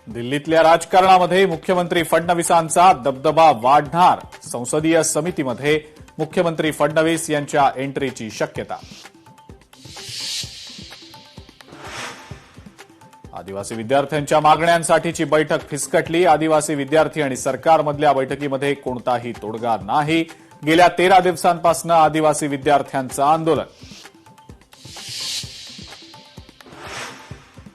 दिल्लीतल्या राजकारणामध्ये मुख्यमंत्री फडणवीसांचा दबदबा वाढणार. संसदीय समितीमध्ये मुख्यमंत्री फडणवीस यांच्या एंट्रीची शक्यता. आदिवासी विद्यार्थ्यांच्या मागण्यांसाठीची बैठक फिसकटली. आदिवासी विद्यार्थी आणि सरकारमधल्या बैठकीमध्ये कोणताही तोडगा नाही. गेल्या 13 दिवसांपासून आदिवासी विद्यार्थ्यांचं आंदोलन.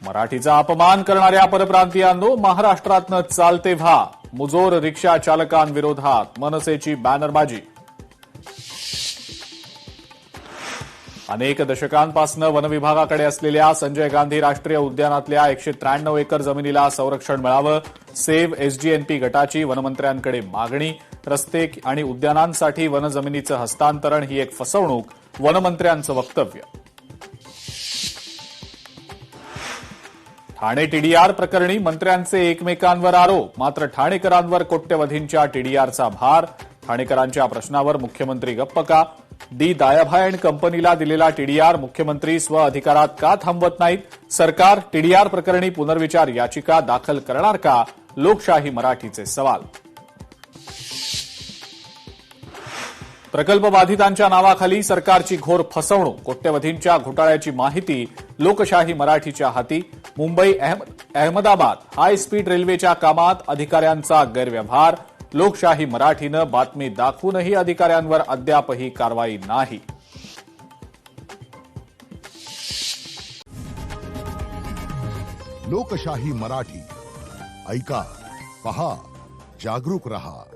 मराठीचा अपमान करणाऱ्या परप्रांतीयांनो, महाराष्ट्रातनं चालते व्हा. मुजोर रिक्षा चालकांविरोधात मनसेची बॅनरबाजी. अनेक दशकांपासून वनविभागाकडे असलेल्या संजय गांधी राष्ट्रीय उद्यानातल्या 193 एकर जमिनीला संरक्षण मिळावं. सेव्ह एसजीएनपी गटाची वनमंत्र्यांकडे मागणी. रस्ते आणि उद्यानांसाठी वनजमिनीचं हस्तांतरण ही एक फसवणूक, वनमंत्र्यांचं वक्तव्य. ठाणे टीडीआर प्रकरणी मंत्र्यांचे एकमेकांवर आरोप. मात्र ठाणेकरांवर कोट्यवधींच्या टीडीआरचा भार. ठाणेकरांच्या प्रश्नावर मुख्यमंत्री गप्प का? डी दायाभाय कंपनीला दिलेला टीडीआर मुख्यमंत्री स्व अधिकारात का थांबवत नाहीत? सरकार टीडीआर प्रकरणी पुनर्विचार याचिका दाखल करणार का? लोकशाही मराठीचे सवाल. प्रकल्प बाधितांच्या नावाखाली सरकारची घोर फसवणूक. कोट्यवधींच्या घोटाळ्याची माहिती लोकशाही मराठीच्या हाती. मुंबई अहमदाबाद हाय स्पीड रेल्वेच्या कामात अधिकाऱ्यांचा गैरव्यवहार. लोकशाही मराठीनं बातमी दाखवूनही अधिकाऱ्यांवर अद्यापही कारवाई नाही. लोकशाही मराठी ऐका, पहा, जागरूक रहा.